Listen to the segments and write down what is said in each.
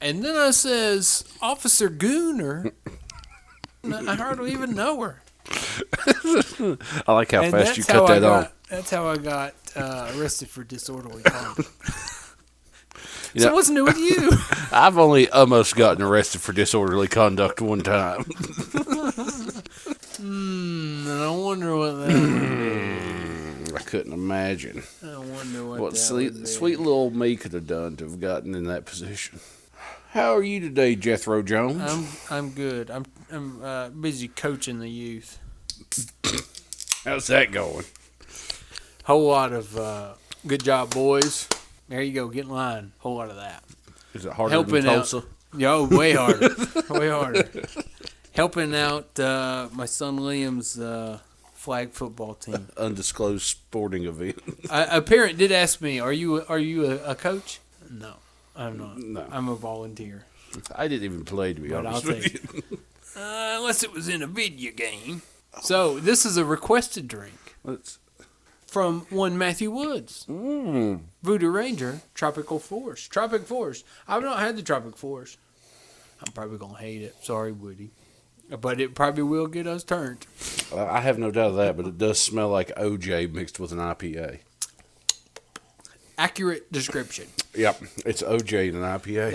And then I says, Officer Gooner. I hardly even know her. I like how fast you cut that off. That's how I got arrested for disorderly conduct. So what's new with you? I've only almost gotten arrested for disorderly conduct one time. And I wonder what that would be. I couldn't imagine I wonder what that sweet little old me could have done to have gotten in that position. How are you today, Jethro Jones? I'm good. I'm busy coaching the youth. How's that going? Whole lot of good job, boys. There you go. Get in line. Whole lot of that. Is it harder than Tulsa? Yo, way harder. Way harder. Helping out my son Liam's flag football team. Undisclosed sporting event. A parent did ask me, "Are you a coach?" No, I'm not. No. I'm a volunteer. I didn't even play, to be honest with you. Unless it was in a video game. So this is a requested drink. From one Matthew Woods. Voodoo Ranger, Tropical Force. Tropic Force. I've not had the Tropic Force. I'm probably going to hate it. Sorry, Woody. But it probably will get us turned. I have no doubt of that, but it does smell like OJ mixed with an IPA. Accurate description. Yep, it's OJ and an IPA.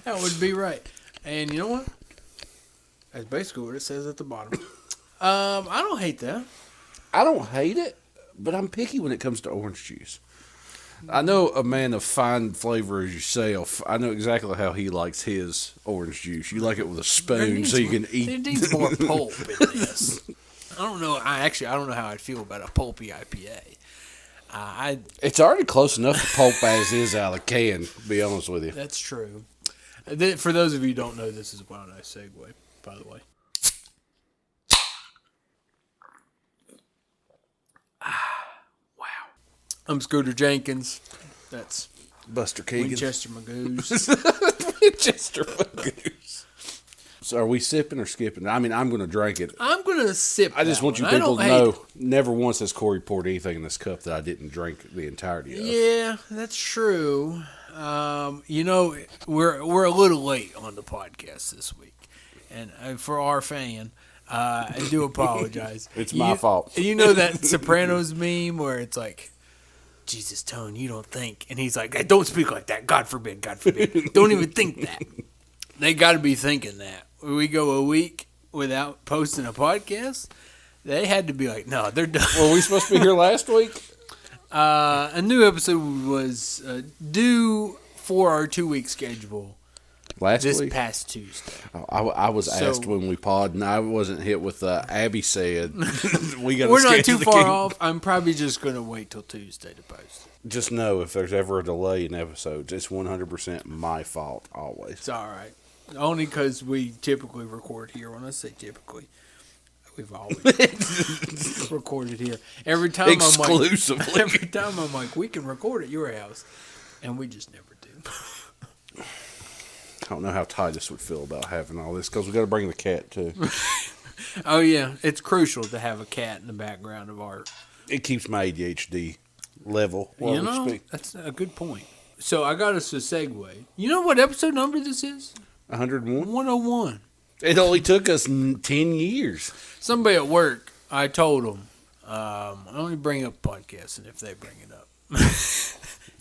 That would be right. And you know what? That's basically what it says at the bottom. I don't hate that. I don't hate it, but I'm picky when it comes to orange juice. I know a man of fine flavor as yourself. I know exactly how he likes his orange juice. You like it with a spoon so you can eat. It needs more pulp in this. I don't know. I don't know how I'd feel about a pulpy IPA. It's already close enough to pulp as is out of the can, to be honest with you. That's true. For those of you who don't know, this is Wild Nice Segue, by the way. Wow. I'm Scooter Jenkins. That's Buster Keegan. Winchester Magoos. Winchester Magoos. So are we sipping or skipping? I mean, I'm going to drink it. I'm going to sip I just want you people to know, never once has Corey poured anything in this cup that I didn't drink the entirety of. Yeah, that's true. You know, we're a little late on the podcast this week. And for our fan, I do apologize. It's my fault. You know that Sopranos meme where it's like, Jesus, Tone, you don't think. And he's like, don't speak like that. God forbid, God forbid. Don't even think that. They got to be thinking that. We go a week without posting a podcast. They had to be like, no, they're done. Were we supposed to be here last week? A new episode was due for our 2-week schedule. This past Tuesday. I was asked when we pod, and I wasn't hit with Abby said we're not too far off. I'm probably just going to wait till Tuesday to post. Just know if there's ever a delay in episodes, it's 100% my fault always. It's all right. Only because we typically record here. When I say typically, we've always recorded here. Every time exclusively. Every time I'm like, we can record at your house, and we just never do. I don't know how Titus would feel about having all this because we got to bring the cat too. Oh yeah, it's crucial to have a cat in the background of art. It keeps my ADHD level. You know, that's a good point. So I got us a segue. You know what episode number this is? 101? 101. It only took us 10 years. Somebody at work, I told them, I only bring up podcasting if they bring it up.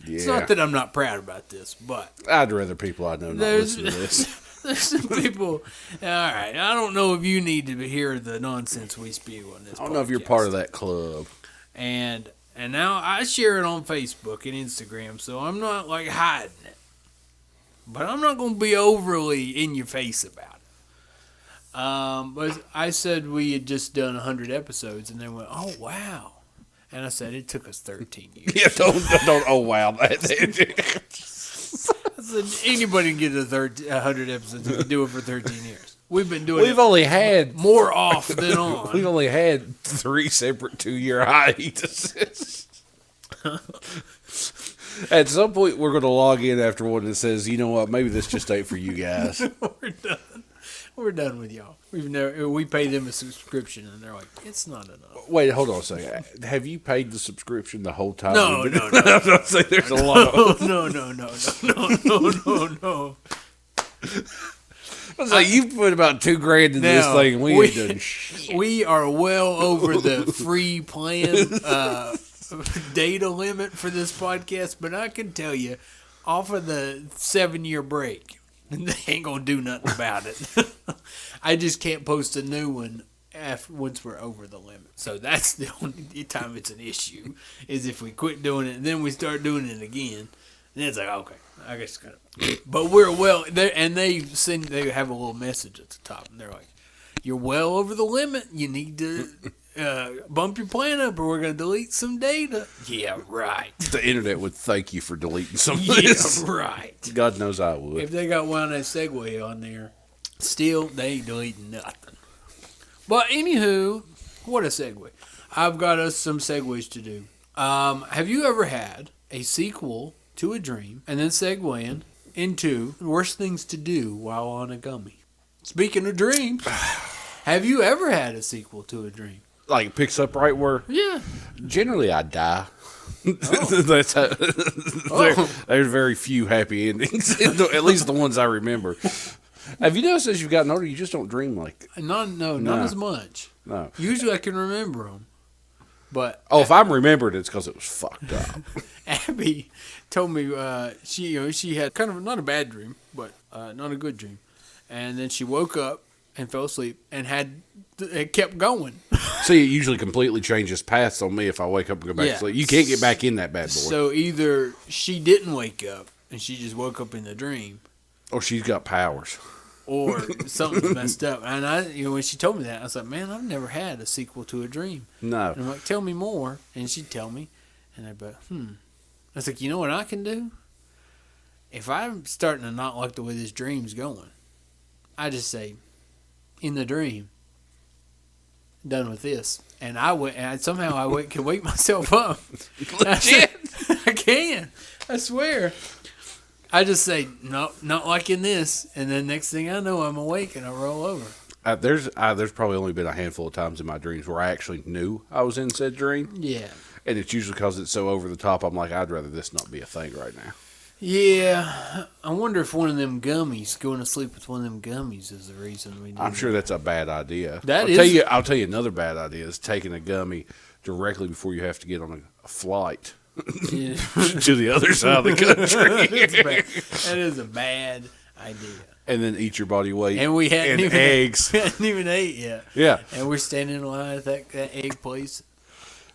Yeah. It's not that I'm not proud about this, but I'd rather people I know not listen to this. There's some people, all right, I don't know if you need to hear the nonsense we spew on this podcast. I don't know if you're part of that club. And now I share it on Facebook and Instagram, so I'm not like hiding it. But I'm not going to be overly in your face about it. But I said we had just done 100 episodes, and they went, oh, wow. And I said, it took us 13 years. Yeah, don't oh, wow. I said, anybody can get 100 episodes. We can do it for 13 years. We've been doing We've only had more off than on. We've only had 3 separate 2-year hiatuses. At some point, we're going to log in after one that says, you know what, maybe this just ain't for you guys. We're done. We're done with y'all. We pay them a subscription, and they're like, it's not enough. Wait, hold on a second. Have you paid the subscription the whole time? No. I was going to say there's a lot of... No. I was like, you put about $2,000 into this thing, and we ain't done shit. We are well over the free plan data limit for this podcast, but I can tell you, off of the 7-year break, they ain't gonna do nothing about it. I just can't post a new one once we're over the limit. So that's the only time it's an issue, is if we quit doing it and then we start doing it again. And then it's like, okay, I guess it's kind of. But we're well, they have a little message at the top, and they're like, "You're well over the limit. You need to bump your plan up, or we're gonna delete some data." Yeah, right. The internet would thank you for deleting some of this. Yeah, right. God knows I would. If they got one of that Segue on there, still they ain't deleting nothing. But anywho, what a segue. I've got us some segues to do. Have you ever had a sequel to a dream and then segueing into worst things to do while on a gummy? Speaking of dreams, have you ever had a sequel to a dream? Like it picks up right where... Yeah. Generally, I die. Oh. That's how, there's very few happy endings, at least the ones I remember. Have you noticed as you've gotten older, you just don't dream like... Not as much. No. Usually I can remember them. But if I'm remembered, it's because it was fucked up. Abby told me she had kind of not a bad dream, but not a good dream, and then she woke up and fell asleep and it kept going. See, it usually completely changes paths on me if I wake up and go back to sleep. You can't get back in that bad boy. So either she didn't wake up and she just woke up in the dream, or she's got powers, or something's messed up. And when she told me that, I was like, man, I've never had a sequel to a dream. No. And I'm like, tell me more, and she'd tell me, and I'd be like, I was like, you know what I can do? If I'm starting to not like the way this dream's going, I just say, in the dream, done with this. And somehow I can wake myself up. Legit. I can. I swear. I just say, no, not liking this. And then next thing I know, I'm awake and I roll over. There's probably only been a handful of times in my dreams where I actually knew I was in said dream. Yeah. And it's usually because it's so over the top, I'm like, I'd rather this not be a thing right now. Yeah. I wonder if one of them gummies, going to sleep with one of them gummies is the reason we do I'm sure that's a bad idea. That I'll tell you another bad idea is taking a gummy directly before you have to get on a flight to the other side of the country. That is a bad idea. And then eat your body weight. And we hadn't even eggs. We hadn't even ate yet. Yeah. And we're standing in line at that egg place.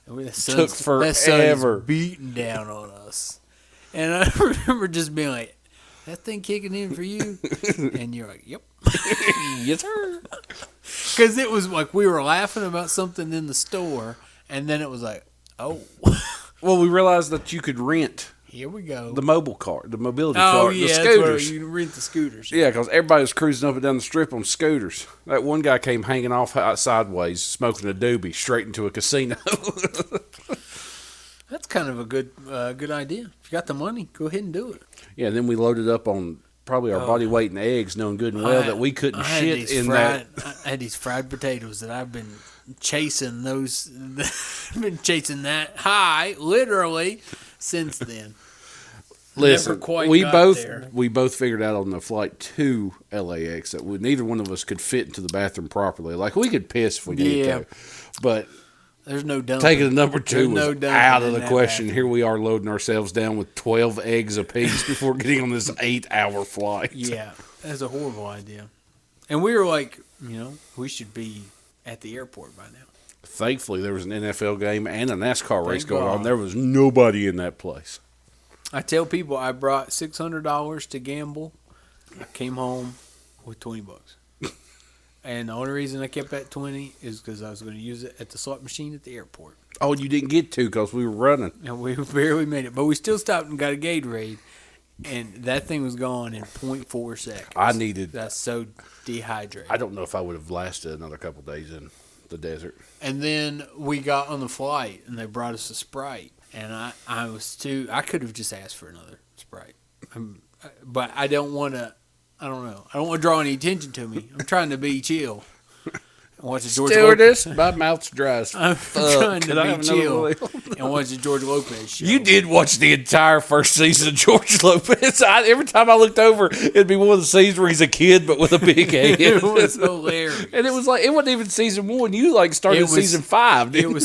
And that took forever. That sun is beating down on us. And I remember just being like, that thing kicking in for you? And you're like, yep. Yes, sir. Because it was like we were laughing about something in the store, and then it was like, oh. Well, we realized that you could rent. Here we go. The mobility cart, the scooters. That's you rent the scooters. Yeah, because everybody was cruising up and down the strip on scooters. That one guy came hanging off sideways, smoking a doobie, straight into a casino. That's kind of a good idea. If you got the money, go ahead and do it. Yeah, and then we loaded up on probably our body weight in eggs, knowing good and well that we couldn't shit in that. I had these fried potatoes that I've been chasing those. I've been chasing that high, literally, since then. Listen, we both figured out on the flight to LAX that neither one of us could fit into the bathroom properly. Like, we could piss if we needed to, but there's no dumping. Taking a number two was out of the question. Bathroom. Here we are loading ourselves down with 12 eggs apiece before getting on this 8-hour flight. Yeah, that's a horrible idea. And we were like, we should be at the airport by now. Thankfully, there was an NFL game and a NASCAR race going on. There was nobody in that place. I tell people I brought $600 to gamble. I came home with $20. And the only reason I kept that 20 is because I was going to use it at the slot machine at the airport. Oh, you didn't get to because we were running. And we barely made it. But we still stopped and got a Gatorade. And that thing was gone in 0.4 seconds. That's so dehydrated. I don't know if I would have lasted another couple of days in the desert. And then we got on the flight, and they brought us a Sprite. And I could have just asked for another Sprite. But I don't want to I don't know. I don't want to draw any attention to me. I'm trying to be chill. Watch the George Stewardess, my mouth's dry as I'm trying Can to I have be another chill one? and watch the George Lopez show. You did watch the entire first season of George Lopez. Every time I looked over, it'd be one of the scenes where he's a kid but with a big head. It was hilarious. And it was like, it wasn't even season 1. You like started season 5. They had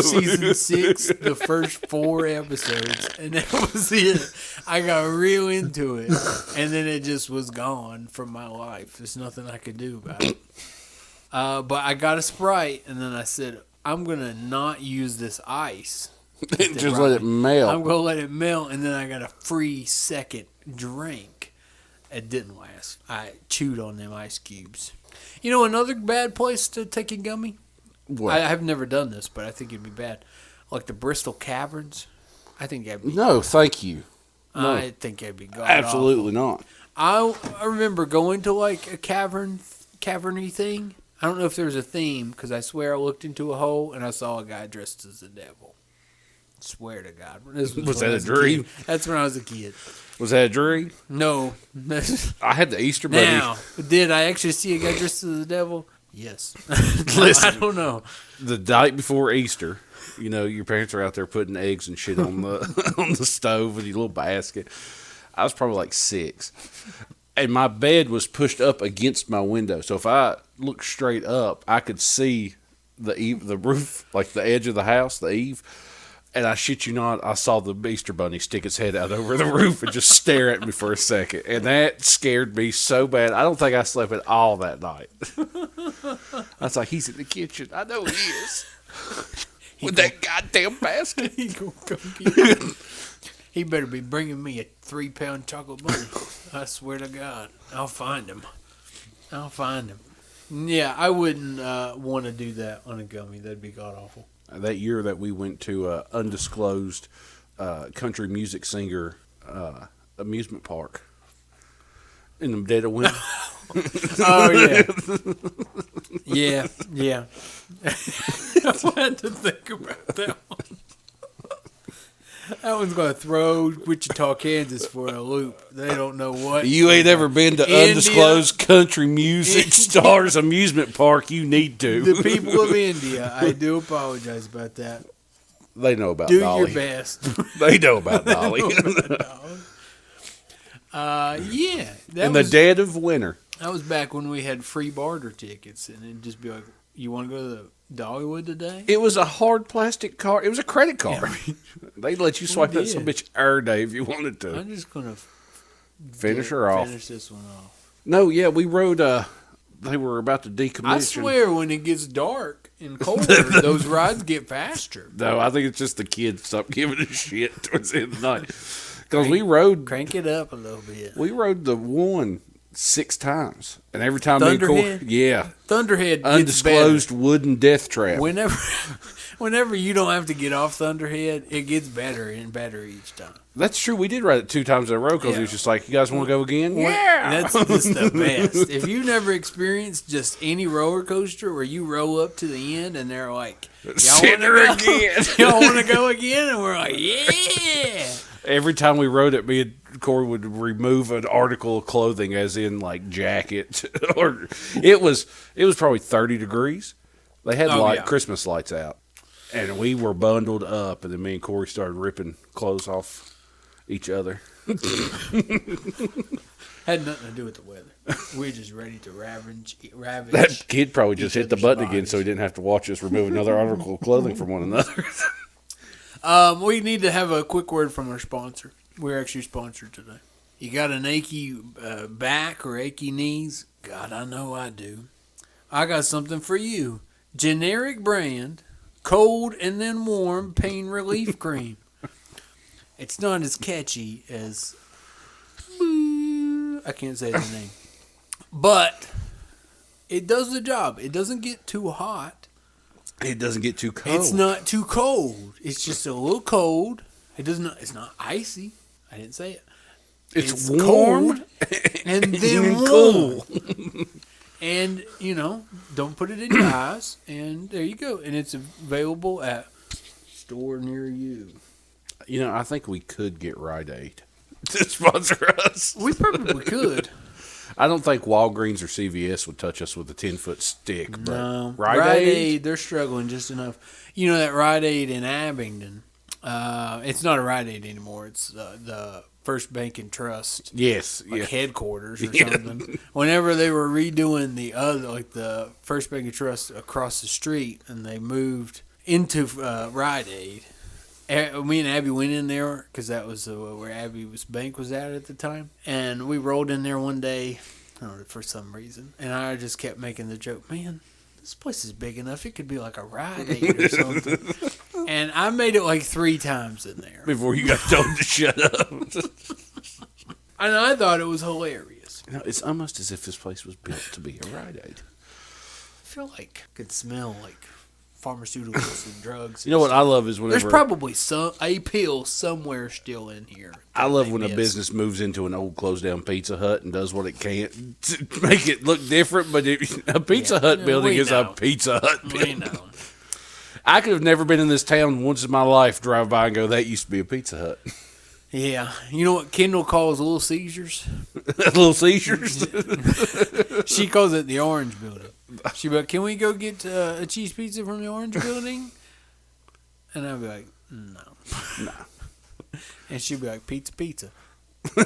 season 6, the first 4 episodes, and that was it. I got real into it, and then it just was gone from my life. There's nothing I could do about it. But I got a Sprite, and then I said, I'm going to not use this ice. Just let it melt. I'm going to let it melt, and then I got a free second drink. It didn't last. I chewed on them ice cubes. You know another bad place to take a gummy? What? I've never done this, but I think it'd be bad. Like the Bristol Caverns. I think that'd be... No, thank you. No. I think that'd be god Absolutely not. I remember going to like a caverny thing. I don't know if there was a theme, because I swear I looked into a hole and I saw a guy dressed as the devil. Swear to God. Was that a dream? That's when I was a kid. Was that a dream? No. I had the Easter Bunny. Now, did I actually see a guy dressed as the devil? Yes. Listen, I don't know. The night before Easter, you know, your parents are out there putting eggs and shit on the on the stove with your little basket. I was probably like 6. And my bed was pushed up against my window. So if I looked straight up, I could see the roof, like the edge of the house, the eave. And I shit you not, I saw the Easter Bunny stick its head out over the roof and just stare at me for a second. And that scared me so bad. I don't think I slept at all that night. I was like, he's in the kitchen. I know he is. With that goddamn basket. He gonna come get me. He better be bringing me a 3-pound chocolate bunny. I swear to God. I'll find him. Yeah, I wouldn't want to do that on a gummy. That'd be god-awful. That year that we went to undisclosed country music singer amusement park in the dead of winter. Oh, yeah. Yeah. I had to think about that one. That one's going to throw Wichita, Kansas for a loop. They don't know what. You ain't ever been to undisclosed country music stars amusement park. You need to. The people of India, I do apologize about that. They know about Do Dolly. your best. They know about Dolly. Yeah. In the dead of winter. That was back when we had free barter tickets, and it'd just be like, you want to go to the Dollywood today? It was a hard plastic card. It was a credit card. Yeah. They'd let you swipe that some bitch every day if you wanted to. I'm just going to finish her off. Finish this one off. No, yeah, we rode, they were about to decommission. I swear when it gets dark and colder, those rides get faster. No, I think it's just the kids stopped giving a shit towards the end of the night. Because we rode... Crank it up a little bit. We rode the one 6 times. And every time Thunderhead? Yeah. Thunderhead gets Undisclosed better. Wooden death trap. Whenever you don't have to get off Thunderhead, it gets better and better each time. That's true. We did ride it 2 times in a row because he was just like, you guys want to go again? Yeah. That's just the best. If you've never experienced just any roller coaster where you roll up to the end and they're like, y'all want to go again? And we're like, yeah. Every time we rode it, me and Corey would remove an article of clothing, as in like jacket, or it was probably 30 degrees. They had Christmas lights out, and we were bundled up. And then me and Corey started ripping clothes off each other. Had nothing to do with the weather. We were just ready to ravage. That kid probably just hit the button again, so he didn't have to watch us remove another article of clothing from one another. We need to have a quick word from our sponsor. We're actually sponsored today. You got an achy back or achy knees? God, I know I do. I got something for you. Generic brand, cold and then warm pain relief cream. It's not as catchy as... I can't say the name. But it does the job. It doesn't get too hot. It doesn't get too cold. It's not too cold. It's just a little cold. It's not icy. I didn't say it. It's warm cold and then cool. And, don't put it in your eyes. And there you go. And it's available at store near you. I think we could get Rite Aid to sponsor us. We probably could. I don't think Walgreens or CVS would touch us with a 10-foot stick. But No. Rite Aid, they're struggling just enough. You know that Rite Aid in Abingdon? It's not a Rite Aid anymore. It's the First Bank and Trust. Yes. Headquarters or something. Whenever they were redoing the First Bank and Trust across the street, and they moved into Rite Aid. Me and Abby went in there because that was where Abby's bank was at the time. And we rolled in there one day, I don't know, for some reason. And I just kept making the joke, man, this place is big enough. It could be like a Rite Aid or something. And I made it like 3 times in there. Before you got told to shut up. And I thought it was hilarious. You know, it's almost as if this place was built to be a Rite Aid. I feel like I could smell like pharmaceuticals and drugs. You know what I love is whenever... There's probably a pill somewhere still in here. I love when a business moves into an old closed-down Pizza Hut and does what it can to make it look different, but a Pizza Hut building is a Pizza Hut building. We know. I could have never been in this town once in my life, drive by and go, that used to be a Pizza Hut. Yeah. You know what Kendall calls little seizures? Little seizures? She calls it the Orange Building. She'd be like, can we go get a cheese pizza from the Orange Building? And I'd be like, no. And she'd be like, pizza.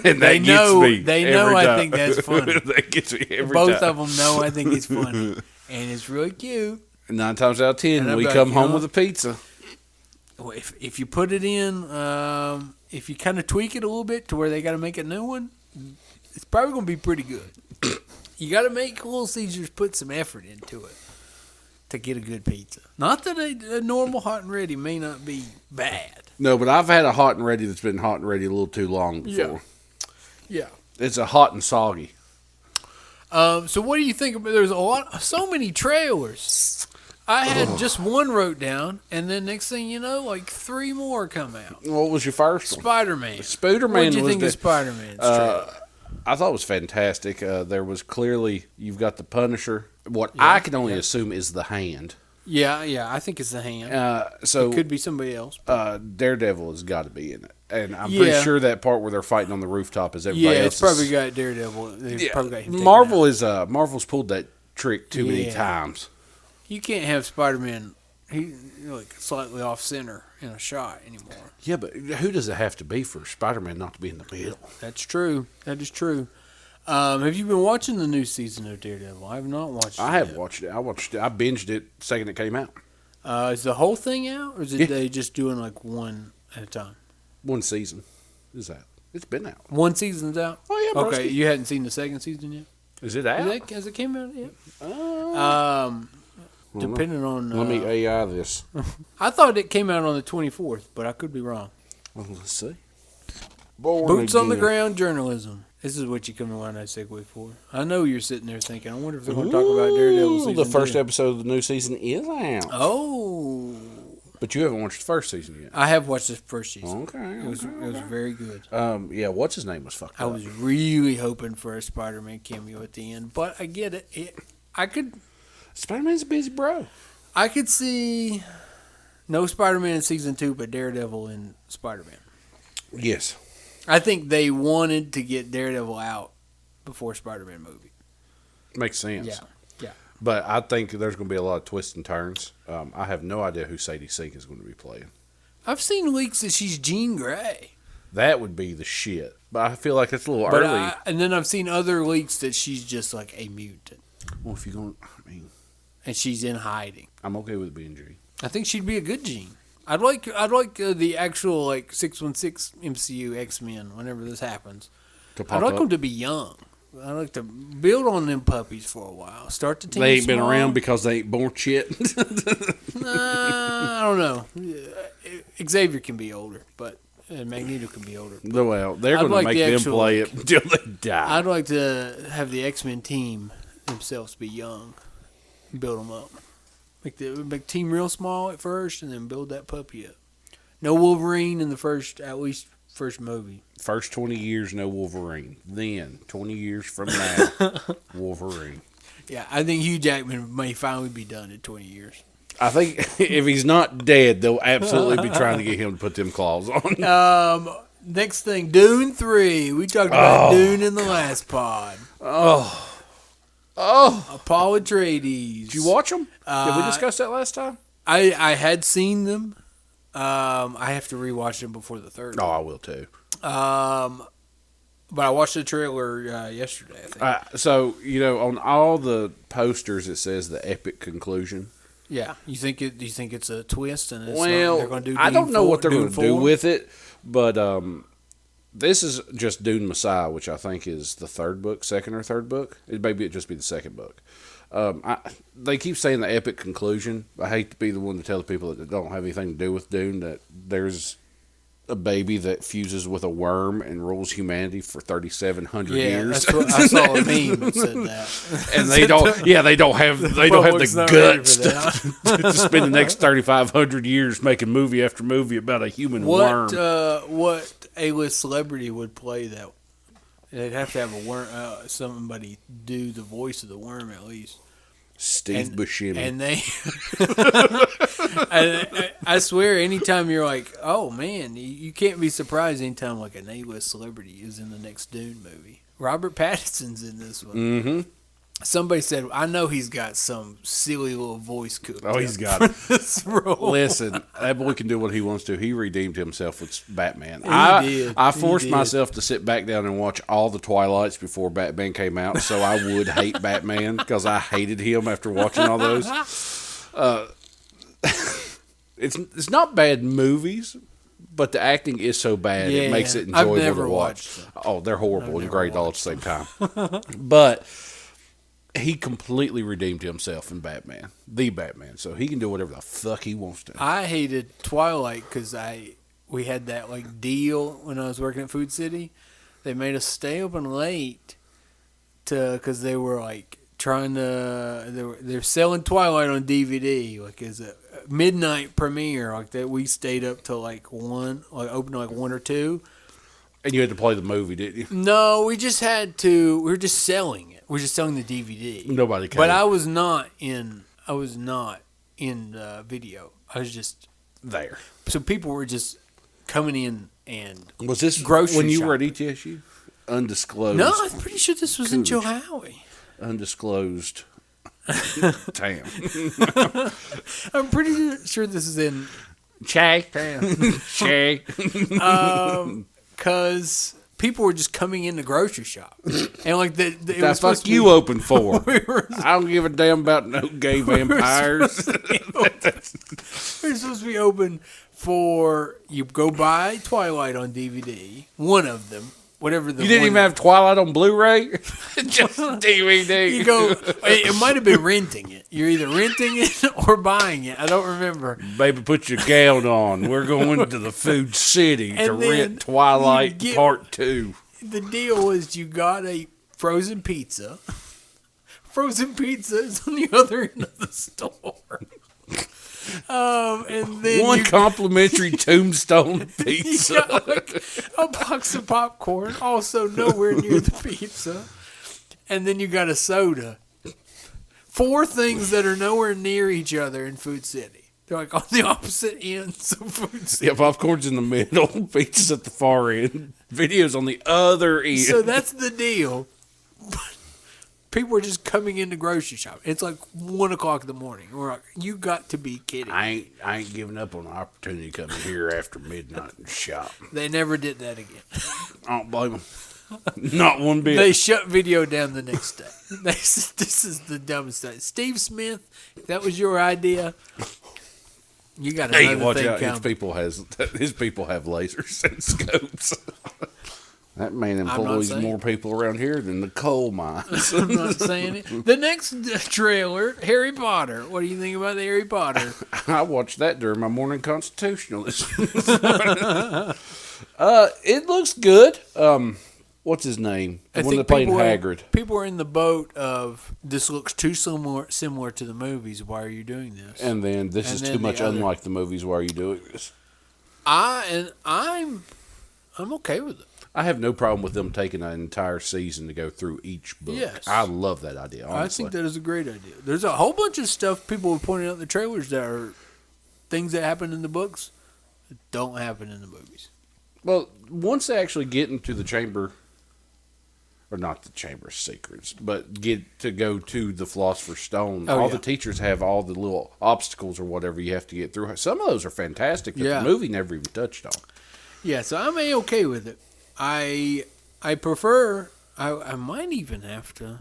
And they know I think that's funny. That gets me every Both time. of them know I think it's funny. And it's really cute. 9 times out of 10, we come home with a pizza. Well, if you put it in, if you kind of tweak it a little bit to where they got to make a new one, it's probably going to be pretty good. You got to make Little Caesars put some effort into it to get a good pizza. Not that a normal hot and ready may not be bad. No, but I've had a hot and ready that's been hot and ready a little too long before. Yeah. It's a hot and soggy. So what do you think about? There's so many trailers. I had just one wrote down, and then next thing you know, like 3 more come out. What was your first one? Spider-Man. Spider-Man. What did you think of Spider-Man's trailer? I thought it was fantastic. There was clearly, you've got the Punisher. What I can only assume is the Hand. Yeah, I think it's the Hand. So it could be somebody else. Daredevil has got to be in it. And I'm pretty sure that part where they're fighting on the rooftop is everybody else. Yeah, it's probably got Daredevil. Probably got him Marvel's pulled that trick too many times. You can't have Spider-Man like slightly off center in a shot anymore. Yeah, but who does it have to be for Spider-Man not to be in the middle? That's true. That is true. Have you been watching the new season of Daredevil? I have not watched it. I have watched it. I binged it the second it came out. Is the whole thing out, or is it they just doing like one at a time? One season is out. It's been out. One season's out? Oh, yeah, okay, you hadn't seen the second season yet? Is it out? Has it came out yet? Depending on... Let me AI this. I thought it came out on the 24th, but I could be wrong. Well, let's see. Boots on the ground journalism. This is what you come around that segue for. I know you're sitting there thinking, I wonder if they're going to talk about Daredevil season The first 2. episode of the new season is out. Oh. But you haven't watched the first season yet. I have watched the first season. Okay. It was very good. Yeah, what's his name was fucked up. I was really hoping for a Spider-Man cameo at the end, but I get it. Spider-Man's a busy bro. I could see no Spider-Man in season 2, but Daredevil in Spider-Man. Yes. I think they wanted to get Daredevil out before Spider-Man movie. Makes sense. Yeah. But I think there's going to be a lot of twists and turns. I have no idea who Sadie Sink is going to be playing. I've seen leaks that she's Jean Grey. That would be the shit. But I feel like it's a little early. And then I've seen other leaks that she's just like a mutant. Well, if you're going and she's in hiding. I'm okay with being Jean. I think she'd be a good Jean. I'd like the actual like 616 MCU X-Men whenever this happens. I'd like them to be young. I'd like to build on them puppies for a while. Start the team. They ain't small. been around because they ain't born shit. I don't know. Xavier can be older, but Magneto can be older. Well, they're going to make them play it until they die. I'd like to have the X-Men team themselves be young. Build them up. Make the team real small at first, and then build that puppy up. No Wolverine in the first movie. First 20 years, no Wolverine. Then, 20 years from now, Wolverine. Yeah, I think Hugh Jackman may finally be done in 20 years. I think if he's not dead, they'll absolutely be trying to get him to put them claws on. Next thing, Dune 3. We talked about Dune in the last pod. Oh. Paul Atreides. Did you watch them? Did we discuss that last time? I had seen them. I have to rewatch them before the third. Oh, I will too. But I watched the trailer yesterday, I think. So, on all the posters it says the epic conclusion. Yeah. Do you think it's a twist? And Well, they're gonna do I don't know what they're going to do 4? with it, but this is just Dune Messiah, which I think is the second or third book. Maybe it just be the second book. They keep saying the epic conclusion. I hate to be the one to tell the people that don't have anything to do with Dune that there's a baby that fuses with a worm and rules humanity for 3,700 years. That's what I saw a meme that said that. And they don't have the guts to spend the next 3,500 years making movie after movie about a human worm. What A-list celebrity would play that? They'd have to have a worm, somebody do the voice of the worm at least. Steve Buscemi. And they, I swear, anytime you're like, oh man, you can't be surprised anytime like an A-list celebrity is in the next Dune movie. Robert Pattinson's in this one. Mm-hmm. Somebody said, I know he's got some silly little voice cooked. Oh, he's got it. This role. Listen, that boy can do what he wants to. He redeemed himself with Batman. I forced myself to sit back down and watch all the Twilights before Batman came out, so I would hate Batman because I hated him after watching all those. It's not bad movies, but the acting is so bad it makes it enjoyable to watch. Oh, they're horrible and great all at the same time. But he completely redeemed himself in Batman, the Batman, so he can do whatever the fuck he wants to. I hated Twilight because we had that like deal when I was working at Food City. They made us stay open late because they were like trying to they're selling Twilight on DVD like as a midnight premiere like that. We stayed up till like 1, like open to like 1 or 2. And you had to play the movie, didn't you? No, we just had to. We were just selling it. We were just selling the DVD. Nobody cared. But I was not in video. I was just there. So people were just coming in and was this grocery when you shopping. were at ETSU? Undisclosed. No, I'm pretty sure this was in Chilhowie. Undisclosed. Damn. I'm pretty sure this is in Che. Che. Because people were just coming in the grocery shop. And like that's what you open for. I don't give a damn about no gay vampires. We're supposed to be open for, you go buy Twilight on DVD, one of them, whatever the You didn't even have Twilight on Blu-ray? Just DVD. You go, it might have been renting it. You're either renting it or buying it. I don't remember. Baby, put your gown on. We're going to the Food City to rent Twilight Part 2. The deal was you got a frozen pizza. Frozen pizza is on the other end of the store. And then one complimentary Tombstone pizza. You got like a box of popcorn, also nowhere near the pizza. And then you got a soda. 4 things that are nowhere near each other in Food City. They're like on the opposite ends of Food City. Yeah, popcorn's in the middle, pizza's at the far end, video's on the other end. So that's the deal. People were just coming in the grocery shop. It's like 1 o'clock in the morning. We're like, you got to be kidding. I ain't giving up on the opportunity to come in here after midnight and shop. They never did that again. I don't blame them. Not one bit. They shut video down the next day. They said, this is the dumbest thing. Steve Smith, if that was your idea, you got another watch thing out. coming. His people have lasers and scopes. That man employs more people around here than the coal mines. I'm not saying it. The next trailer, Harry Potter. What do you think about the Harry Potter? I watched that during my morning constitutional this morning. It looks good. What's his name? The one that played Hagrid. People are in the boat of, this looks too similar to the movies. Why are you doing this? And then this is too much unlike the movies. Why are you doing this? I'm okay with it. I have no problem with them taking an entire season to go through each book. Yes. I love that idea, honestly. I think that is a great idea. There's a whole bunch of stuff people were pointing out in the trailers that are things that happen in the books that don't happen in the movies. Well, once they actually get into the chamber, or not the Chamber of Secrets, but get to go to the Philosopher's Stone, the teachers have all the little obstacles or whatever you have to get through. Some of those are fantastic that the movie never even touched on. Yeah, so I'm okay with it. I prefer. I might even have to.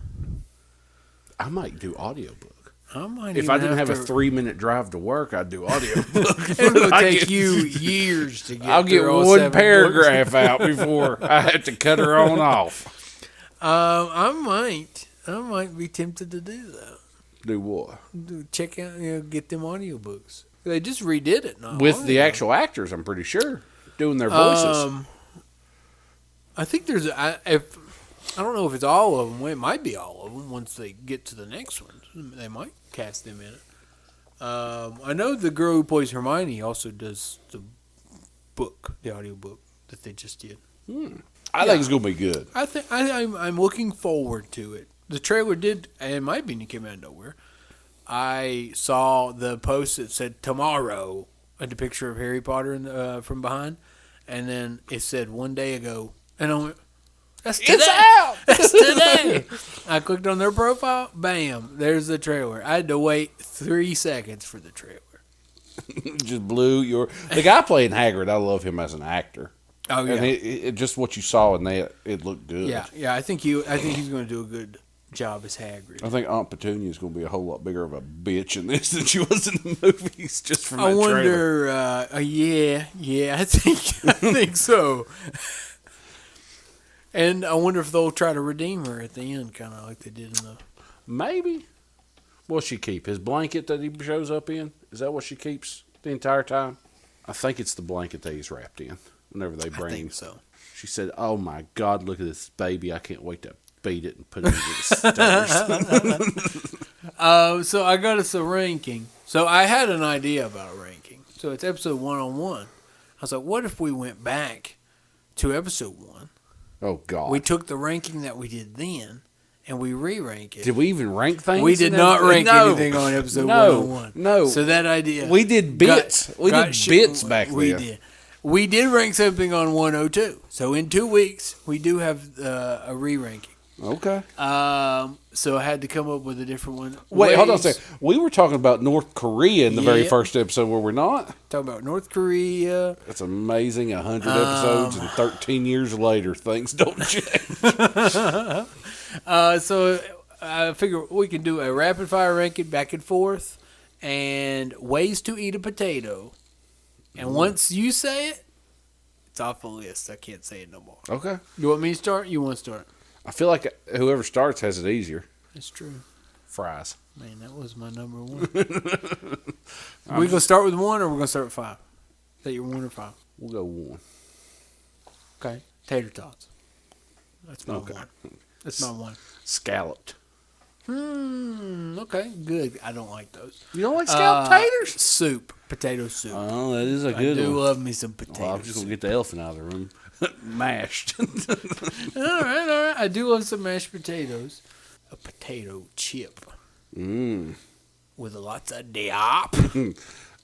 I might do audiobook. If I didn't have a 3-minute drive to work, I'd do audiobook. It'll take you years to get. I'll get one paragraph out before I have to cut her on off. I might be tempted to do that. Do what? Check out, get them audiobooks. They just redid it now. With the actual actors, I'm pretty sure, doing their voices. I think there's I don't know if it's all of them. It might be all of them once they get to the next one. They might cast them in it. I know the girl who plays Hermione also does the audiobook that they just did. I think it's gonna be good. I'm looking forward to it. The trailer did, and it might be it came out of nowhere. I saw the post that said tomorrow and the picture of Harry Potter from behind, and then it said 1 day ago, and I went, "That's today! It's out! That's today!" I clicked on their profile, bam, there's the trailer. I had to wait 3 seconds for the trailer. Just blew the guy playing Hagrid. I love him as an actor. Oh yeah, and it just what you saw in that, it looked good. Yeah. I think he's going to do a good job as Hagrid. I think Aunt Petunia is going to be a whole lot bigger of a bitch in this than she was in the movies. Just from that trailer. I think so. And I wonder if they'll try to redeem her at the end, kind of like they did in the. Maybe. What'll she keep? His blanket that he shows up in? Is that what she keeps the entire time? I think it's the blanket that he's wrapped in. Whenever they bring. I think so. She said, "Oh my God, look at this baby! I can't wait to beat it and put it into the stairs." So I got us a ranking. So I had an idea about a ranking. So it's episode 101. I was like, what if we went back to episode 1? Oh God! We took the ranking that we did then, and we re-rank it. Did we even rank things? We did not rank anything on episode 101. No. So that idea. We did bits. We did bits back we then. Did. We did rank something on 102. So in 2 weeks, we do have a re-ranking. Okay. So I had to come up with a different one. Wait, hold on a second. We were talking about North Korea in the very first episode, were we not? Talking about North Korea. That's amazing. 100 episodes and 13 years later, things don't change. So I figure we can do a rapid fire ranking back and forth and ways to eat a potato. And once you say it, it's off the list. I can't say it no more. Okay. You want me to start? You want to start? I feel like whoever starts has it easier. That's true. Fries. Man, that was my number one. We going to start with 1 or we're going to start with 5? Is that your 1 or 5? We'll go 1. Okay. Tater tots. That's my 1. That's my 1. Scalloped. Okay, good. I don't like those. You don't like scalloped taters? Soup. Potato soup. Oh, that is a good one. I do love me some potatoes. Well, I'm just going to get the elephant out of the room. Mashed. All right. I do love some mashed potatoes. A potato chip. With lots of dip.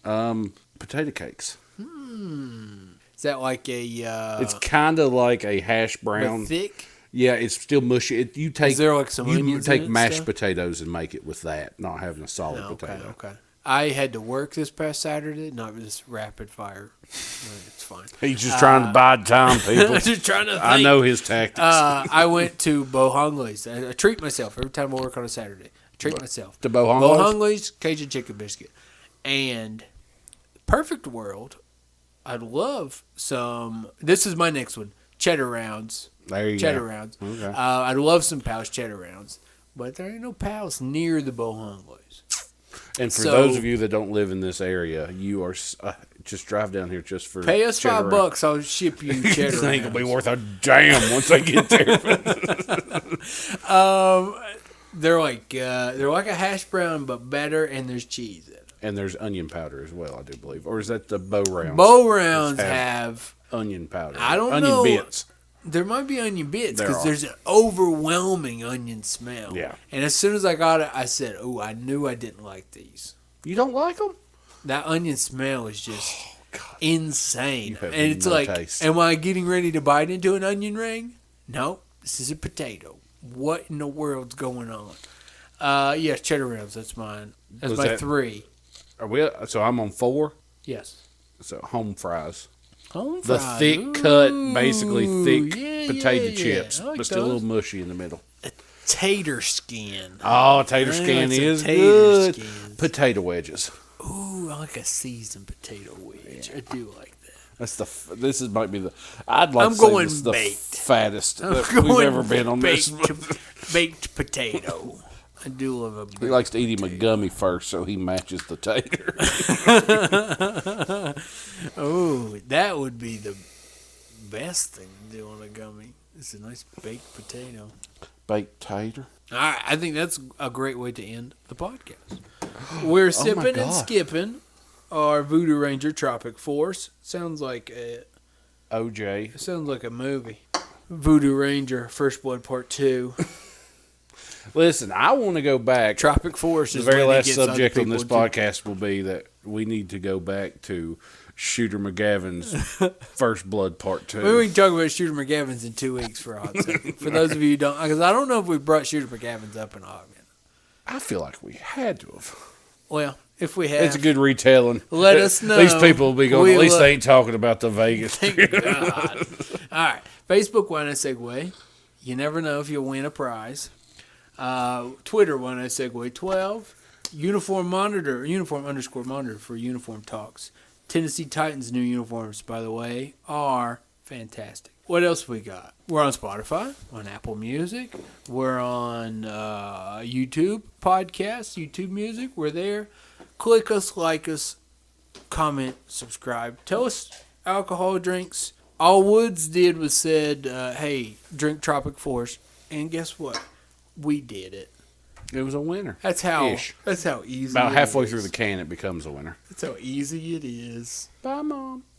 Potato cakes. Is that like a... it's kind of like a hash brown. But thick? Yeah, it's still mushy. Is there like some onions You take in it mashed stuff? Potatoes and make it with that, not having a solid potato. Okay. I had to work this past Saturday, not this rapid fire. It's fine. He's just trying to bide time, people. Just trying to think. I know his tactics. I went to Bohongley's. I treat myself every time I work on a Saturday. I treat myself. To Bohongley's? Bohongley's Cajun chicken biscuit. And perfect world, I'd love some. This is my next one. Cheddar rounds. There you cheddar go. rounds. Okay. I'd love some Powell's cheddar rounds. But there ain't no Powell's near the Bohongley's. And for those of you that don't live in this area, you are just drive down here just for pay us $5. I'll ship you cheddar. This ain't gonna be worth a damn once I get there. They're like a hash brown but better, and there's cheese in it. And there's onion powder as well, I do believe. Or is that the bow rounds? Bow rounds have onion powder. I don't onion know. Onion bits. There might be onion bits because there's an overwhelming onion smell. Yeah. And as soon as I got it, I said, "Oh, I knew I didn't like these." You don't like them? That onion smell is just. insane. have And it's no like, taste. am I getting ready to bite into an onion ring? No, this is a potato. What in the world's going on? Yes, cheddar ribs. That's mine. That's my 3. Are we? So I'm on 4. Yes. So home fries. Home The fries. thick cut, basically thick yeah. potato chips, I like but still a those. little mushy in the middle. Tater skin. Oh, tater skin like some is tater good. skins. Potato wedges. Ooh, I like a seasoned potato wedge. I do like that. That's might be the. I'd like I'm to say going this is the baked. fattest I'm that we've going ever been on this. baked potato. I do love a baked He likes to eat him a gummy first, so he matches the tater. Oh, that would be the best thing to do on a gummy. It's a nice baked potato. Baked tater. All right, I think that's a great way to end the podcast. We're sipping and skipping our Voodoo Ranger Tropic Force. Sounds like OJ. It sounds like a movie. Voodoo Ranger First Blood Part 2. Listen, I want to go back. Tropic Force The is very when it last gets other subject on people this to- podcast will be that we need to go back to Shooter McGavin's First Blood Part 2. Maybe we can talk about Shooter McGavin's in 2 weeks for a hot second. For those of you who don't, because I don't know if we brought Shooter McGavin's up in a hot minute. I feel like we had to have. Well, if we have, It's a good retelling. Let us know. These people will be going, at least We'll, they ain't talking about the Vegas. Thank God. All right. Facebook, Why Not Segue. You never know if you'll win a prize. Twitter, Why Not Segue 12. Uniform _monitor for uniform talks. Tennessee Titans' new uniforms, by the way, are fantastic. What else we got? We're on Spotify, on Apple Music. We're on YouTube podcasts, YouTube Music. We're there. Click us, like us, comment, subscribe. Tell us alcohol drinks. All Woods did was said, hey, drink Tropic Force. And guess what? We did it. It was a winner. That's how easy About halfway it through is. the can, it becomes a winner. That's how easy it is. Bye, Mom.